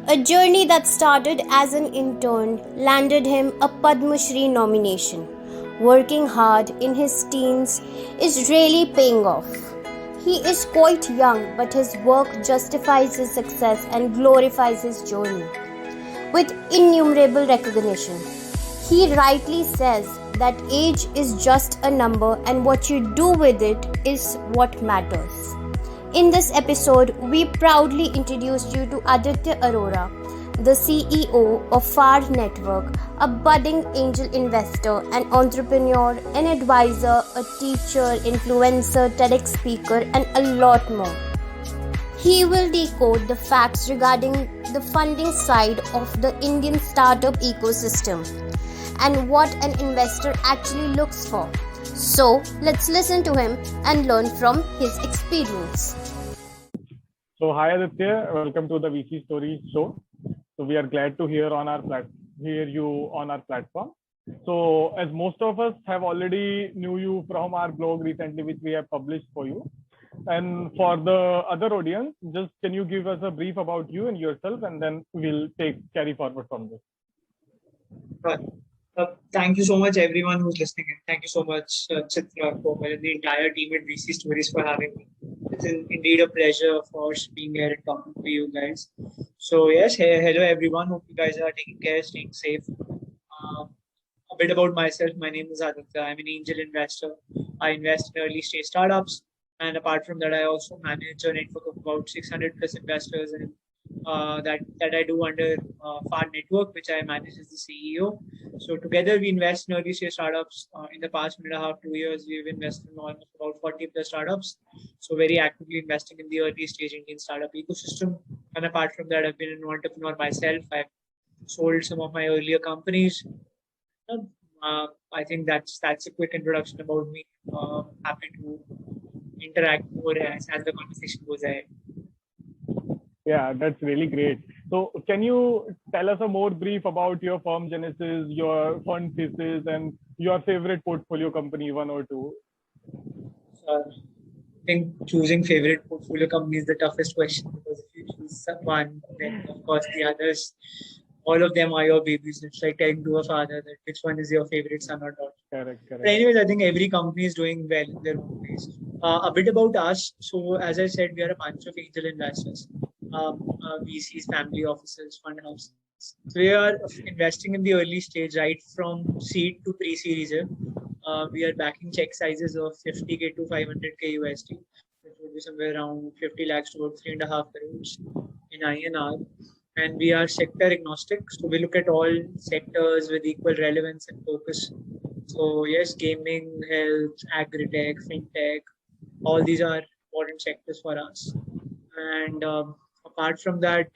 A journey that started as an intern landed him a Padma Shri nomination. Working hard in his teens is really paying off. He is quite young, but his work justifies his success and glorifies his journey with innumerable recognition. He rightly says that age is just a number and what you do with it is what matters. In this episode, we proudly introduced you to Aditya Arora, the CEO of Faad Network, a budding angel investor, an entrepreneur, an advisor, a teacher, influencer, TEDx speaker, and a lot more. He will decode the facts regarding the funding side of the Indian startup ecosystem and what an investor actually looks for. So, let's listen to him and learn from his experience. So, hi Aditya, welcome to the VC Stories show. So, we are glad to hear you on our platform. So, as most of us have already knew you from our blog recently, which we have published for you. And for the other audience, just can you give us a brief about you and yourself, and then we'll carry forward from this. Right. Thank you so much, everyone who's listening. And thank you so much, Chitra, Komal, and the entire team at VC Stories for having me. It's indeed a pleasure, of course, being here and talking to you guys. So, yes, hello, everyone. Hope you guys are taking care, staying safe. A bit about myself. My name is Aditya. I'm an angel investor. I invest in early stage startups. And apart from that, I also manage a network of about 600 plus investors and that I do under Faad Network, which I manage as the CEO. So together we invest in early stage startups. In the past 1.5 to 2 years, we've invested in almost about 40 plus startups. So very actively investing in the early stage Indian startup ecosystem. And apart from that, I've been an entrepreneur myself. I've sold some of my earlier companies. I think that's a quick introduction about me. Happy to interact more as the conversation goes ahead. Yeah, that's really great. So can you tell us a more brief about your firm genesis, your fund thesis, and your favorite portfolio company, one or two? I think choosing favorite portfolio company is the toughest question, because if you choose one, then of course the others, all of them are your babies. It's like telling to a father that which one is your favorite son or daughter. Correct. But anyways, I think every company is doing well in their own ways. A bit about us. So as I said, we are a bunch of angel investors. VCs, family offices, fund houses. So we are investing in the early stage, right from seed to pre-series. We are backing check sizes of 50K to 500K USD, which would be somewhere around 50 lakhs to about 3.5 crores in INR. And we are sector agnostic. So we look at all sectors with equal relevance and focus. So yes, gaming, health, agri-tech, fintech, all these are important sectors for us. And apart from that,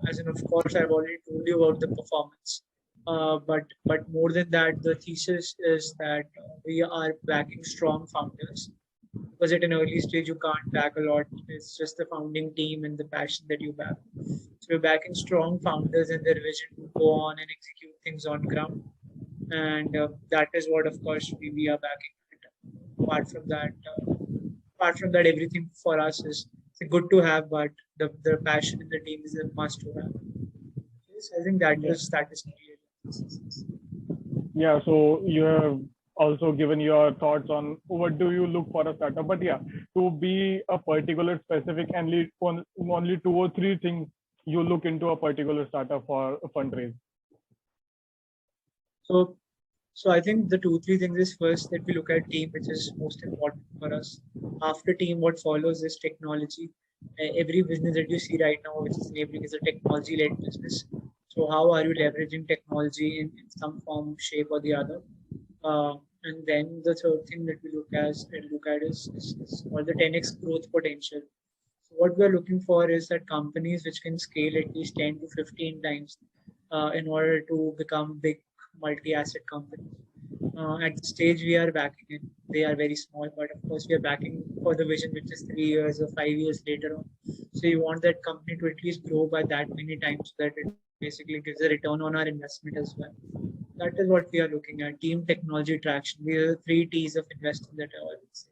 as in, of course, I've already told you about the performance. But more than that, the thesis is that we are backing strong founders. Because at an early stage, you can't back a lot. It's just the founding team and the passion that you back. So we're backing strong founders and their vision to go on and execute things on ground. And that is what, of course, we are backing. Apart from that, everything for us is good to have, but the passion in the team is a must to have. Yes, I think that is Yeah, so you have also given your thoughts on what do you look for a startup. But yeah, to be a particular specific and lead on only 2 or 3 things you look into a particular startup for a fundraise. So I think the 2-3 things is, first that we look at team, which is most important for us. After team, what follows is technology. Every business that you see right now, which is enabling, is a technology-led business. So how are you leveraging technology in some form, shape, or the other? And then the third thing that we look at is all the 10x growth potential. So what we're looking for is that companies which can scale at least 10 to 15 times in order to become big multi-asset companies. At the stage we are backing it, they are very small, but of course we are backing for the vision, which is 3 years or 5 years later on. So you want that company to at least grow by that many times, so that it basically gives a return on our investment as well. That is what we are looking at. Team, technology, traction. These are the 3 T's of investing that I always say.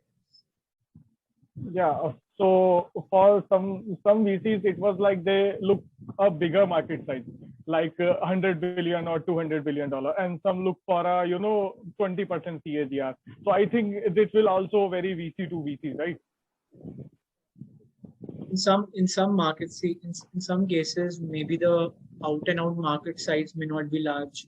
Yeah, So for some VCs, it was like they look a bigger market size, like 100 billion or 200 billion dollar, and some look for a 20% CAGR. So I think this will also vary VC to VC, right? In some markets, see, in some cases, maybe the out and out market size may not be large,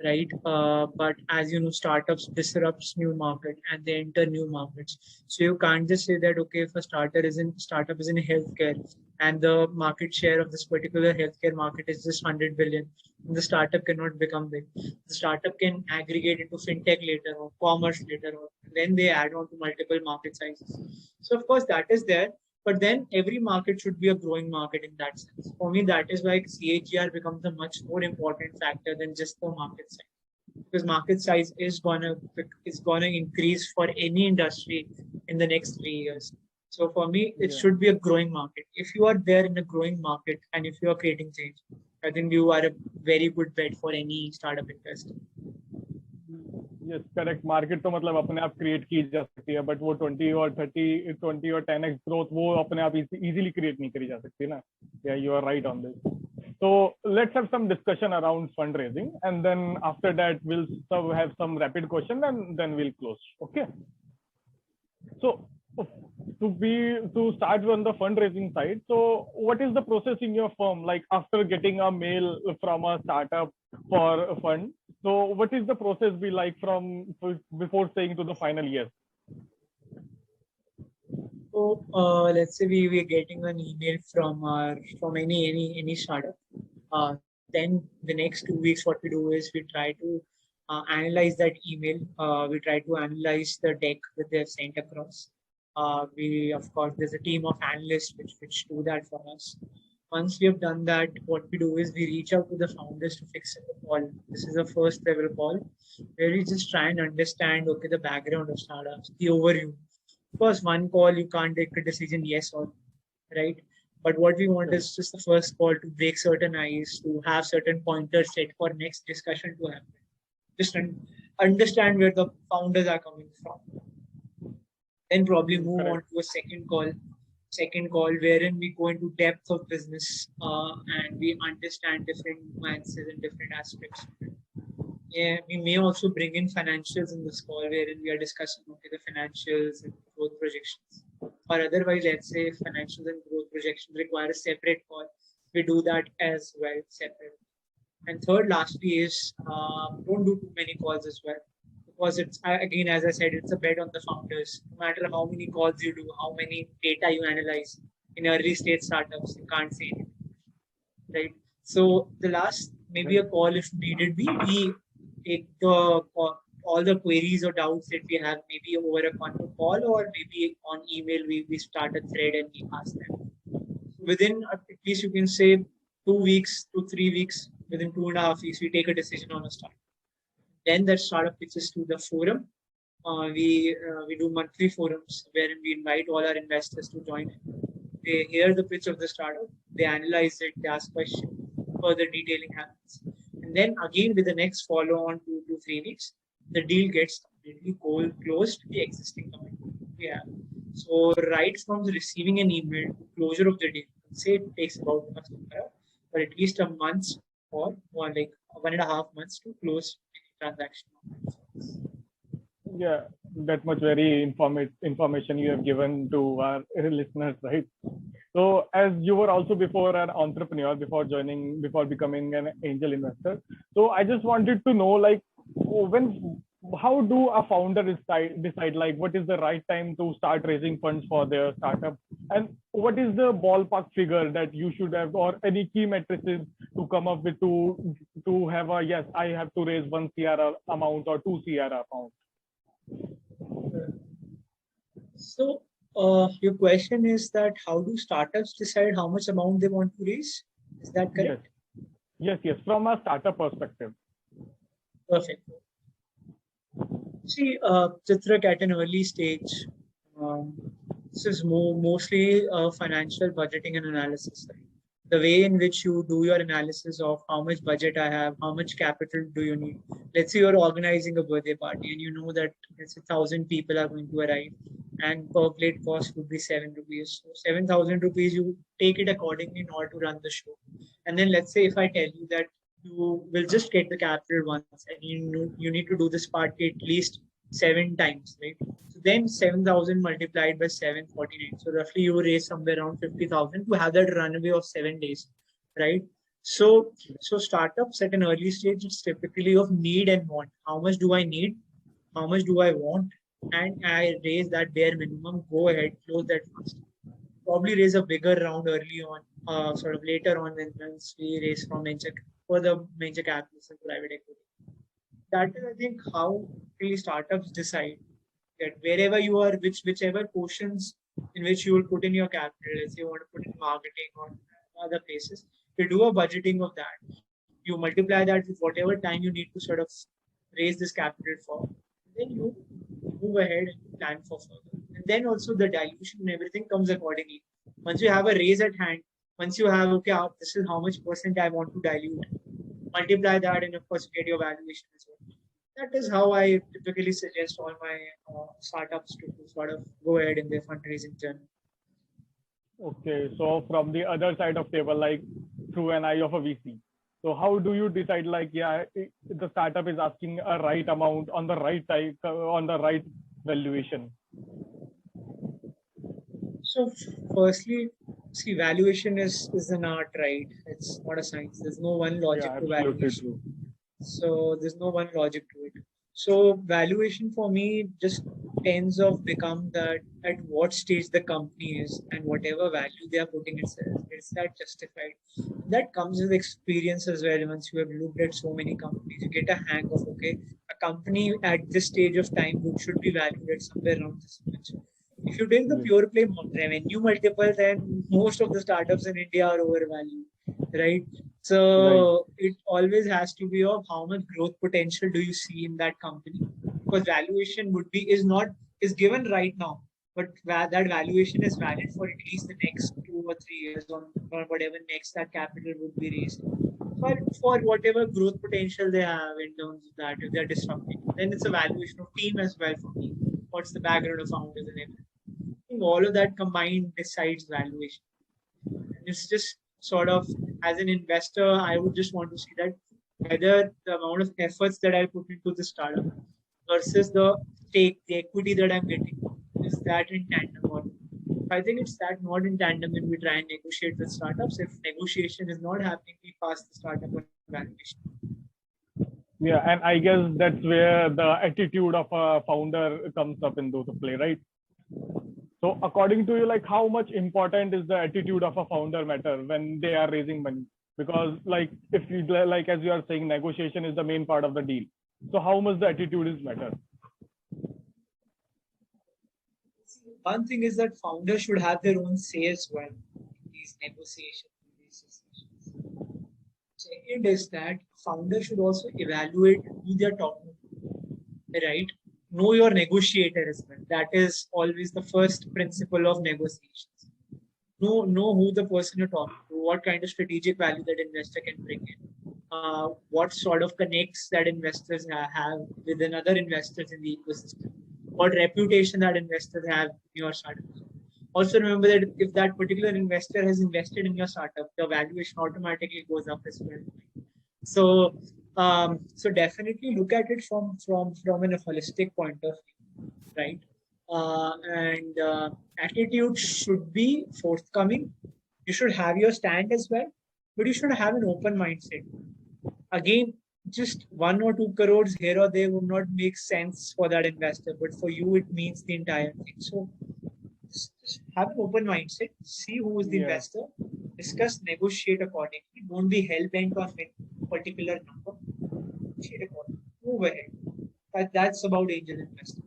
right? But as you know, startups disrupts new market and they enter new markets. So you can't just say that okay, if a startup is in healthcare and the market share of this particular healthcare market is just 100 billion, the startup cannot become big. The startup can aggregate into fintech later or commerce later, or then they add on to multiple market sizes. So of course that is there, but then every market should be a growing market in that sense. For me, that is why CAGR becomes a much more important factor than just the market size. Because market size is gonna increase for any industry in the next 3 years. So for me, it Yeah. should be a growing market. If you are there in a growing market and if you are creating change, I think you are a very good bet for any startup investor. Yes correct market तो मतलब अपने आप create की जा सकती है but वो 20 और 10x ग्रोथ वो अपने आप इजीली क्रिएट नहीं करी जा सकती ना या you are right on this so let's have some discussion around fundraising and then after that we'll have some rapid question and then we'll close. Okay, so to start on the fundraising side, so what is the process in your firm, like after getting a mail from a startup for a fund, so what is the process be like from before saying to the final yes? So let's say we are getting an email from any startup. Then the next 2 weeks, what we do is we try to analyze that email. We try to analyze the deck that they have sent across. Of course, there's a team of analysts which do that for us. Once we have done that, what we do is we reach out to the founders to fix a call. This is a first level call where we just try and understand, okay, the background of startups, the overview. Of course, one call you can't take a decision yes or no, right? But what we want is just the first call to break certain ice, to have certain pointers set for next discussion to happen. Just understand where the founders are coming from. Then probably move on to a second call wherein we go into depth of business and we understand different nuances and different aspects. Yeah, we may also bring in financials in this call wherein we are discussing okay, the financials and growth projections. Or otherwise, let's say financials and growth projections require a separate call. We do that as well separate. And third, lastly, is don't do too many calls as well. Because it's again, as I said, it's a bet on the founders. No matter how many calls you do, how many data you analyze in early stage startups, you can't say anything, right? So the last maybe a call if needed be we take all the queries or doubts that we have maybe over a call or maybe on email we start a thread and we ask them. Within at least you can say 2 weeks to 3 weeks, within 2.5 weeks, we take a decision on a startup. Then that startup pitches to the forum. We do monthly forums wherein we invite all our investors to join in. They hear the pitch of the startup, they analyze it, they ask questions, further detailing happens. And then again with the next follow on 2 to 3 weeks, the deal gets completely closed to the existing commitment. Yeah. So right from the receiving an email to closure of the deal, say it takes about but at least a month or like 1.5 months to close the transaction. Yeah, that much very information you have given to our listeners, right? So as you were also before an entrepreneur, before becoming an angel investor. So I just wanted to know, like, how do a founder decide like what is the right time to start raising funds for their startup, and what is the ballpark figure that you should have, or any key matrices to come up with to have a yes, I have to raise 1 CR amount or 2 CR amount. So your question is that how do startups decide how much amount they want to raise? Is that correct? Yes, from a startup perspective. Perfect. See, Chitrak, at an early stage, this is mostly financial budgeting and analysis. Right? The way in which you do your analysis of how much budget I have, how much capital do you need. Let's say you're organizing a birthday party and you know that let's say 1,000 people are going to arrive and per plate cost would be 7 rupees. So 7,000 rupees, you take it accordingly in order to run the show. And then let's say if I tell you that you will just get the capital once and you need to do this party at least 7 times, right? So then 7,000 multiplied by 749. So roughly you raise somewhere around 50,000 to have that runway of 7 days, right? So startups at an early stage, it's typically of need and want. How much do I need? How much do I want? And I raise that bare minimum. Go ahead, close that fast. Probably raise a bigger round early on, sort of later on when once we raise from venture for the venture capitalists and private equity. That is, I think, how really startups decide that wherever you are, whichever portions in which you will put in your capital, let's say you want to put in marketing or other places, you do a budgeting of that. You multiply that with whatever time you need to sort of raise this capital for. Then you move ahead and plan for further. And then also the dilution and everything comes accordingly. Once you have a raise at hand, once you have, okay, this is how much percent I want to dilute, multiply that and of course get your valuation as well. That is how I typically suggest all my startups to sort of go ahead in their fundraising journey. Okay, so from the other side of table, like through an eye of a VC. So how do you decide, like, yeah, the startup is asking a right amount on the right type, on the right valuation? So firstly, see, valuation is an art, right? It's not a science. There's no one logic Yeah, to absolutely valuation. true. So there's no one logic to it. So valuation for me just tends of become that at what stage the company is and whatever value they are putting itself, is that justified? That comes with experience as well. Once you have looked at so many companies, you get a hang of, okay, a company at this stage of time should be valued at somewhere around this much. If you take the pure play revenue multiple, then most of the startups in India are overvalued, right? So it always has to be of how much growth potential do you see in that company, because valuation is given right now, but that valuation is valid for at least the next 2 or 3 years or whatever next that capital would be raised. For whatever growth potential they have in terms of that, if they're disrupting, then it's a valuation of team as well for me. What's the background of founders and everything? I think all of that combined decides valuation. It's just sort of, as an investor, I would just want to see that whether the amount of efforts that I put into the startup versus the equity that I'm getting, is that in tandem or not? I think it's that not in tandem when we try and negotiate with startups. If negotiation is not happening, we pass the startup on valuation. Yeah, and I guess that's where the attitude of a founder comes up in those play, right? So according to you, like, how much important is the attitude of a founder matter when they are raising money? Because, like, if you, like, as you are saying, negotiation is the main part of the deal. So how much the attitude is matter? One thing is that founders should have their own say as well in these negotiations. Second is that founders should also evaluate who they are talking to, right? Know your negotiator as well. That is always the first principle of negotiations. Know who the person you're talking to, what kind of strategic value that investor can bring in, what sort of connects that investors have with other investors in the ecosystem, what reputation that investors have in your startup. Also remember that if that particular investor has invested in your startup, the valuation automatically goes up as well. So definitely look at it from an holistic point of view, right? And attitude should be forthcoming. You should have your stand as well, but you should have an open mindset. Again, just 1 or 2 crores here or there would not make sense for that investor, but for you it means the entire thing. So just have an open mindset, see who is the investor, discuss, negotiate accordingly. Don't be hell bent on a particular number. Negotiate accordingly. Move ahead. That's about angel investing.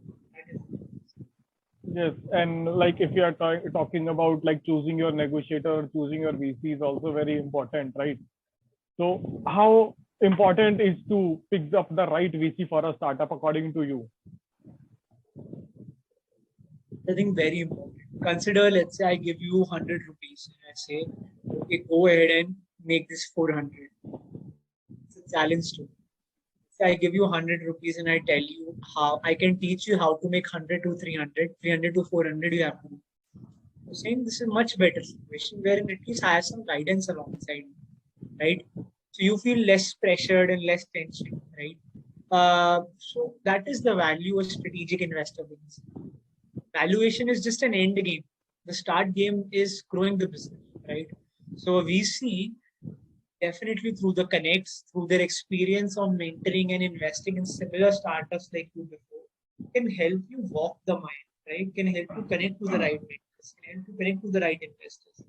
Yes, and like if you are talking about like choosing your negotiator, choosing your VC is also very important, right? So how important is to pick up the right VC for a startup according to you? I think very important. Consider, let's say I give you 100 rupees and I say, okay, go ahead and make this 400. It's a challenge to me. I give you 100 rupees and I tell you how I can teach you how to make 100 to 300, 300 to 400. You have to do. I'm saying this is a much better situation wherein at least I have some guidance alongside me, right? So you feel less pressured and less tension, right? So that is the value a strategic investor brings. Valuation is just an end game. The start game is growing the business, right? So we see definitely through the connects, through their experience of mentoring and investing in similar startups like you before, can help you walk the mind, right? Can help you connect to the right mentors, can help you connect to the right investors.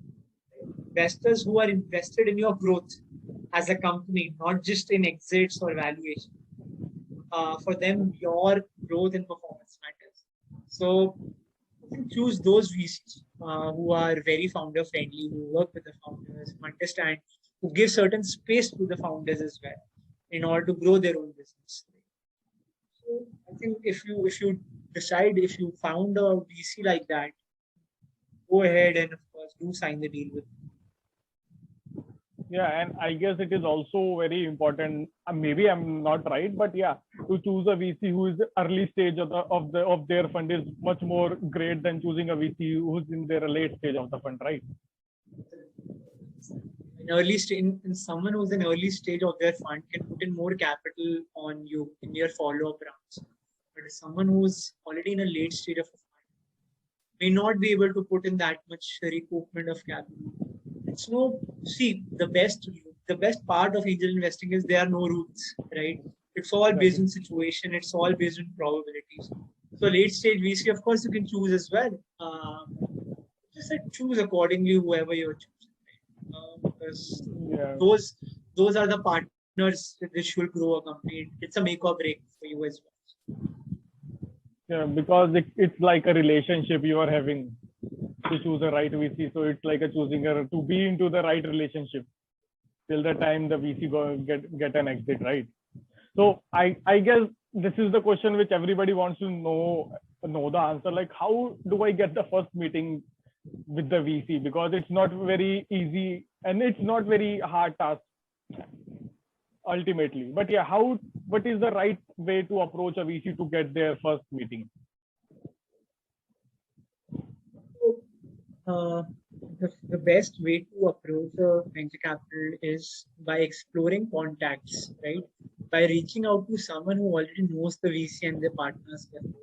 Investors who are invested in your growth as a company, not just in exits or valuation. For them, your growth and performance matters. So you choose those VCs who are very founder friendly, who work with the founders, who understand, who give certain space to the founders as well in order to grow their own business. So I think if you decide, if you found a VC like that, go ahead and of course do sign the deal with them. Yeah, and I guess it is also very important. Maybe I'm not right, but yeah, to choose a VC who is early stage of their fund is much more great than choosing a VC who's in their late stage of the fund, right? In someone who's in early stage of their fund can put in more capital on you in your follow-up rounds. But if someone who's already in a late stage of a fund may not be able to put in that much recoupment of capital. The best part of angel investing is there are no rules, right? It's all based on situation, it's all based on probabilities. So late stage VC, of course, you can choose as well. Just choose accordingly whoever you're choosing. Because those are the partners which will grow a company. It's a make or break for you as well. Yeah, because it's like a relationship you are having to choose a right VC. So it's like to be into the right relationship till the time the VC get an exit, right? So I guess this is the question which everybody wants to know the answer. Like, how do I get the first meeting with the VC? Because it's not very easy and it's not very hard task ultimately. But yeah, what is the right way to approach a VC to get their first meeting? The best way to approach a venture capital is by exploring contacts, right? By reaching out to someone who already knows the VC and the partners level.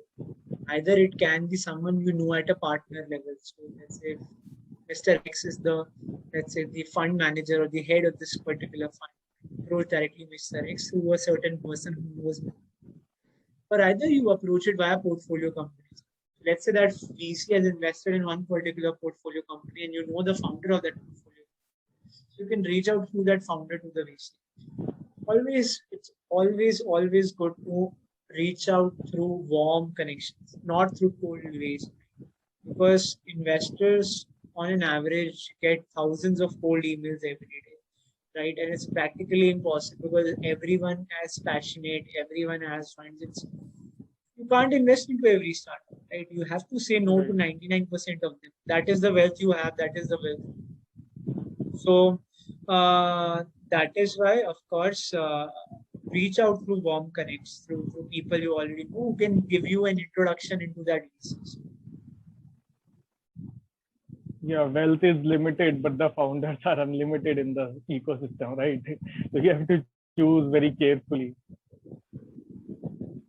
Either it can be someone you know at a partner level. So let's say Mr. X is the fund manager or the head of this particular fund. Approach directly Mr. X through a certain person who knows me. Or either you approach it via portfolio companies. Let's say that VC has invested in one particular portfolio company and you know the founder of that portfolio. So you can reach out through that founder to the VC. It's always good to reach out through warm connections, not through cold ways. Because investors on an average get thousands of cold emails every day, right? And it's practically impossible because everyone is passionate, everyone has funds. You can't invest into every startup, right? You have to say no to 99% of them. That is the wealth you have. That is the wealth. So that is why, of course, reach out through warm connects, through people you already know who can give you an introduction into that business. Yeah, wealth is limited, but the founders are unlimited in the ecosystem, right? So you have to choose very carefully.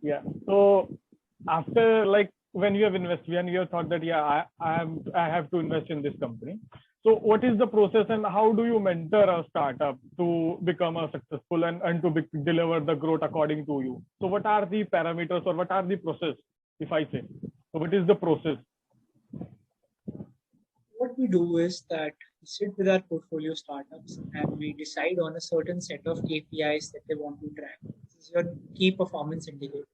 Yeah. So after, like, when you have invested, when you have thought that I have to invest in this company. So what is the process and how do you mentor a startup to become a successful and to deliver the growth according to you? So what are the parameters or what are the process, if I say? So what is the process? What we do is that we sit with our portfolio startups and we decide on a certain set of KPIs that they want to track. This is your key performance indicator.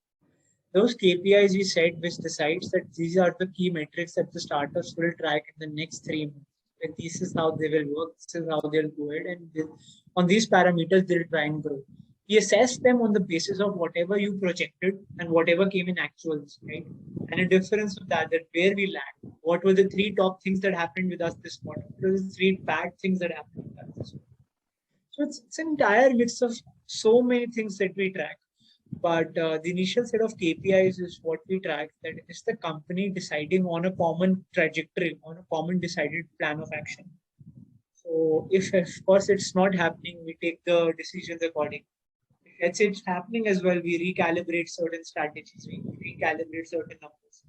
Those KPIs we set, which decides that these are the key metrics that the startups will track in the next 3 months. And this is how they will work. This is how they'll go ahead, and on these parameters they'll try and grow. We assess them on the basis of whatever you projected and whatever came in actuals, right? And a difference of that where we lagged. What were the three top things that happened with us this quarter? What were the three bad things that happened with us this quarter? So it's an entire mix of so many things that we track. But the initial set of KPIs is what we track. That is the company deciding on a common trajectory, on a common decided plan of action. So if of course it's not happening, we take the decisions accordingly. Let's say it's happening as well, we recalibrate certain strategies, we recalibrate certain numbers.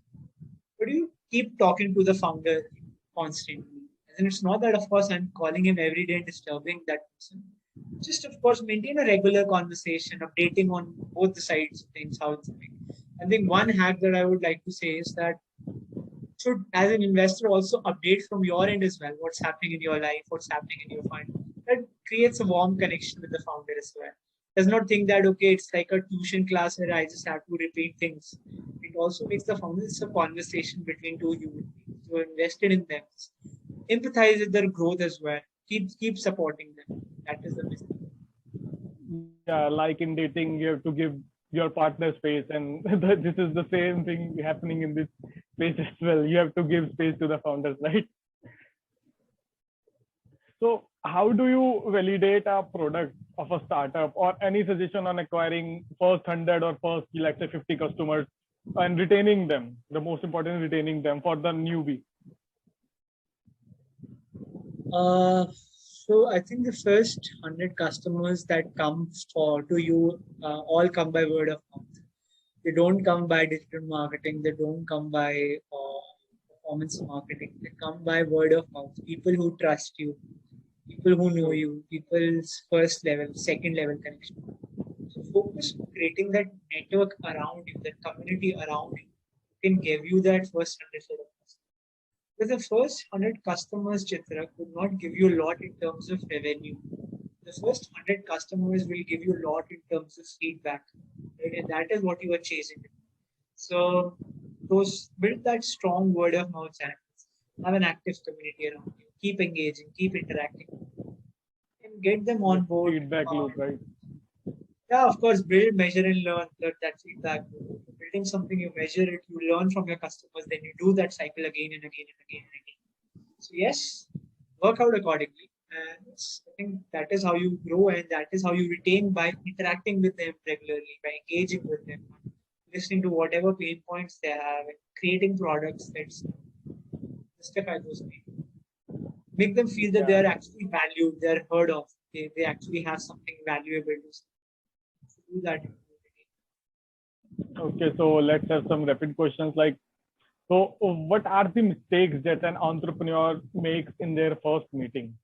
But you keep talking to the founder constantly. And it's not that, of course, I'm calling him every day and disturbing that person. Just, of course, maintain a regular conversation, updating on both the sides of things, how it's going. I think one hack that I would like to say is that should, as an investor, also update from your end as well what's happening in your life, what's happening in your fund. That creates a warm connection with the founder as well. Does not think that, okay, it's like a tuition class where I just have to repeat things. It also makes the founder, it's a conversation between two human beings who are invested in them. Empathize with their growth as well. Keep supporting them. That is the message. Yeah, like in dating, you have to give your partner space, and this is the same thing happening in this space as well. You have to give space to the founders, right? So how do you validate a product of a startup, or any suggestion on acquiring first 100 or first, let's say, 50 customers and retaining them? The most important is retaining them for the newbie. So I think the first 100 customers that come to you all come by word of mouth. They don't come by digital marketing. They don't come by performance marketing. They come by word of mouth. People who trust you, people who know you, people's first level, second level connection. So focus on creating that network around you, that community around you, can give you that first 100 set of customers. But the first 100 customers, Chitra, could not give you a lot in terms of revenue. The first 100 customers will give you a lot in terms of feedback, right? And that is what you are chasing. So build that strong word of mouth channels. Have an active community around you. Keep engaging, keep interacting, and get them on board. Feedback loop, right? Yeah, of course, build, measure, and learn that feedback. Building something, you measure it, you learn from your customers, then you do that cycle again and again and again and again. So yes, work out accordingly. And I think that is how you grow, and that is how you retain, by interacting with them regularly, by engaging with them, listening to whatever pain points they have, and creating products that justify those pain. Make them feel that they are actually valued, they are heard of, they actually have something valuable to say. Do that. Okay, so let's have some rapid questions like, so what are the mistakes that an entrepreneur makes in their first meeting?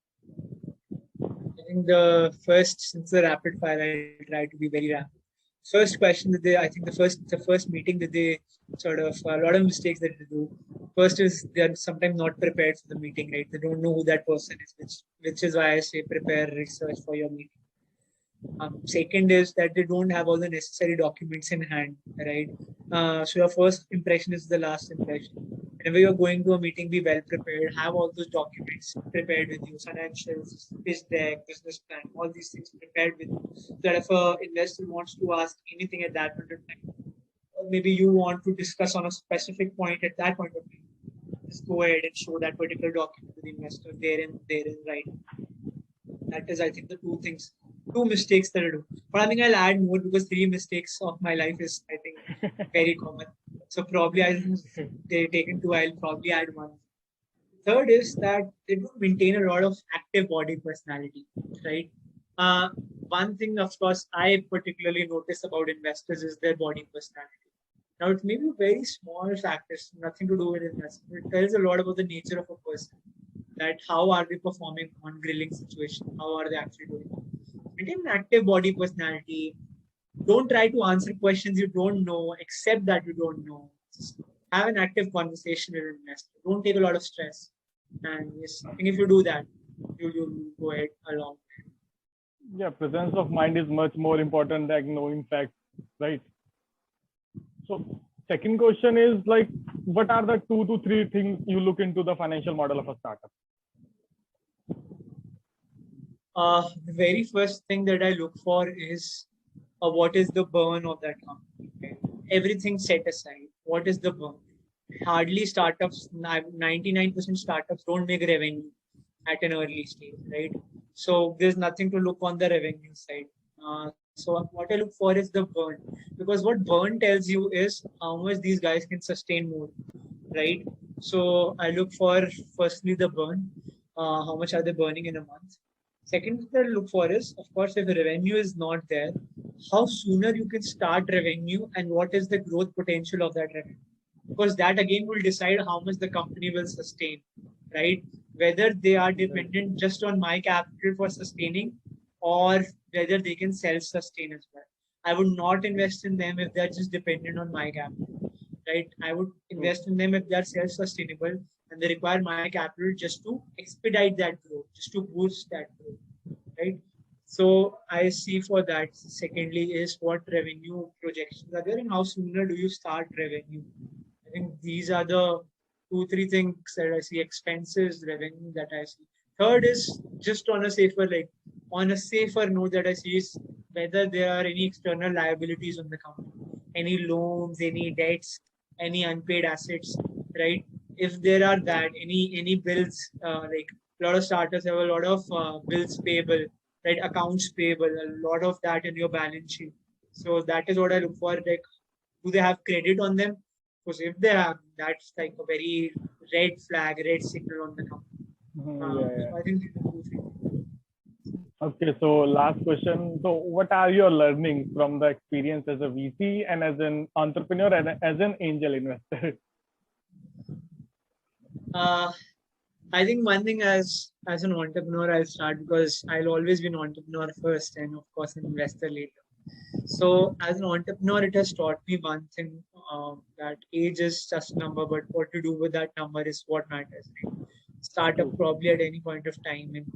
I think since the rapid fire, I try to be very rapid. First question that I think the first meeting that they sort of, a lot of mistakes that they do. First is they are sometimes not prepared for the meeting, right? They don't know who that person is, which is why I say prepare research for your meeting. Second is that they don't have all the necessary documents in hand, right? So your first impression is the last impression. Whenever you're going to a meeting, be well prepared. Have all those documents prepared with you: financials, pitch deck, business plan, all these things prepared with you. So that if an investor wants to ask anything at that point of time, or maybe you want to discuss on a specific point at that point of time, just go ahead and show that particular document to the investor there and right. That is, I think, the two mistakes that I do. But I think I'll add more, because 3 mistakes of my life is, I think, very common. So probably they've taken 2, I'll probably add 1. Third is that they don't maintain a lot of active body personality, right? One thing, of course, I particularly notice about investors is their body personality. Now, it may be very small factors, nothing to do with investment. It tells a lot about the nature of a person. That how are they performing on grilling situation? How are they actually doing? Maintain an active body personality. Don't try to answer questions you don't know, accept that you don't know. Just have an active conversation with an investor. Don't take a lot of stress. And yes, I think if you do that, you'll go ahead along. Yeah, presence of mind is much more important than knowing facts, right? So second question is like, what are the 2 to 3 things you look into the financial model of a startup? The very first thing that I look for is what is the burn of that company. Right? Everything set aside. What is the burn? Hardly startups, 99% startups don't make revenue at an early stage, right? So there's nothing to look on the revenue side. So what I look for is the burn, because what burn tells you is how much these guys can sustain more, right? So I look for firstly the burn, how much are they burning in a month. Second thing that I look for is, of course, if the revenue is not there, how sooner you can start revenue and what is the growth potential of that revenue, because that again will decide how much the company will sustain, right? Whether they are dependent just on my capital for sustaining, or whether they can self-sustain as well. I would not invest in them if they're just dependent on my capital, right? I would invest in them if they're self-sustainable and they require my capital just to expedite that growth, just to boost that growth, right? So I see for that. Secondly, is what revenue projections are there and how sooner do you start revenue. I think these are the two, three things that I see: expenses, revenue that I see. Third is just on a safer note that I see is whether there are any external liabilities on the company, any loans, any debts, any unpaid assets, right? If there are that, any bills, like a lot of starters have a lot of bills payable, right? Accounts payable, a lot of that in your balance sheet. So that is what I look for. Like, do they have credit on them? Because if they have, that's like a very red flag, red signal on the company. Yeah. So I think these are two things. Okay, so last question. So, what are your learnings from the experience as a VC and as an entrepreneur and as an angel investor? Uh, I think one thing as an entrepreneur, I'll start because I'll always be an entrepreneur first, and of course an investor later. So as an entrepreneur, it has taught me one thing, that age is just a number, but what to do with that number is what matters. Right? Start up probably at any point of time and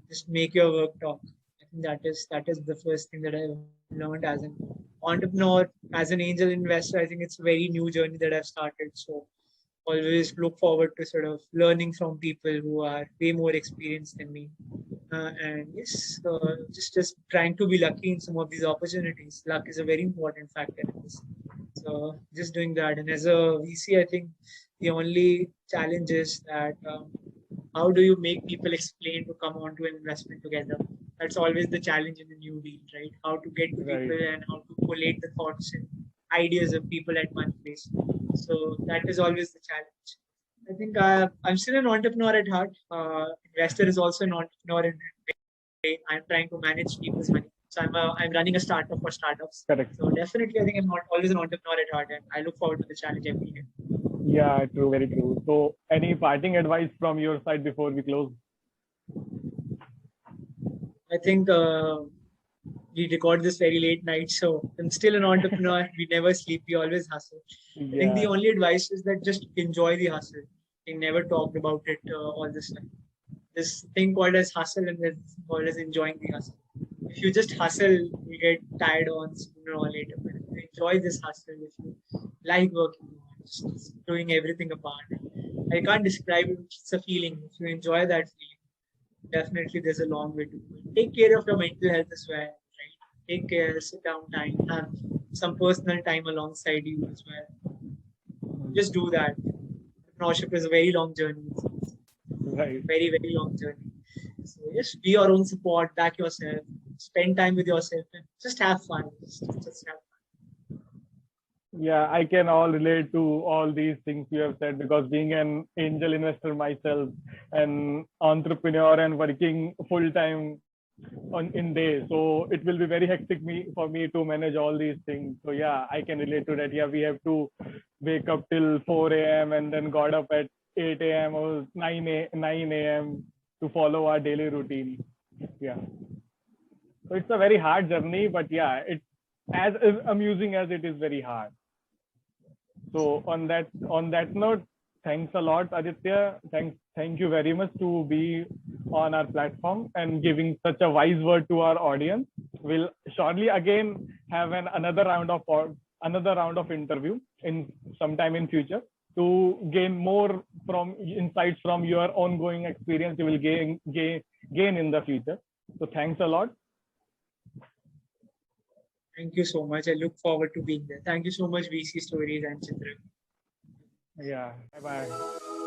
just make your work talk. I think that is the first thing that I've learned as an entrepreneur, as an angel investor. I think it's a very new journey that I've started. So always look forward to sort of learning from people who are way more experienced than me. And yes, just trying to be lucky in some of these opportunities. Luck is a very important factor in this. So just doing that. And as a VC, I think the only challenge is that how do you make people explain to come on to an investment together? That's always the challenge in the new deal, right? How to get to Right. people and how to collate the thoughts and ideas of people at one place. So that is always the challenge. I think I'm still an entrepreneur at heart. Investor is also an entrepreneur in a way. I'm trying to manage people's money. So I'm running a startup for startups. Correct. So definitely, I think I'm not always an entrepreneur at heart, and I look forward to the challenge every day. Yeah, true, very true. So, any parting advice from your side before we close? I think we record this very late night, so I'm still an entrepreneur. We never sleep. We always hustle. I think the Yeah, only advice is that just enjoy the hustle. We never talked about it all this time. This thing called as hustle and this thing called as enjoying the hustle. If you just hustle, you get tired on sooner or later. But if you enjoy this hustle, if you like working, just doing everything apart. I can't describe it. It's a feeling. If you enjoy that feeling, definitely there's a long way to go. Take care of your mental health as well, right? Take care, sit down time, have some personal time alongside you as well. Just do that. Entrepreneurship is a very long journey. right. Very, very long journey. So just be your own support, back yourself, spend time with yourself, and just have fun. Just have fun. Yeah, I can all relate to all these things you have said because being an angel investor myself, an entrepreneur, and working full time on in day, so it will be very hectic for me to manage all these things. So yeah, I can relate to that. Yeah, we have to wake up till 4 a.m. and then got up at 8 a.m. or 9 a.m. to follow our daily routine. Yeah, so it's a very hard journey, but yeah, it's as amusing as it is very hard. So on that note, thanks a lot, Aditya. Thank you very much to be on our platform and giving such a wise word to our audience. We'll surely again have another round of interview in sometime in future to gain more from insights from your ongoing experience you will gain in the future. So thanks a lot. Thank you so much. I look forward to being there. Thank you so much, VC Stories and Chitra. Yeah. Bye bye.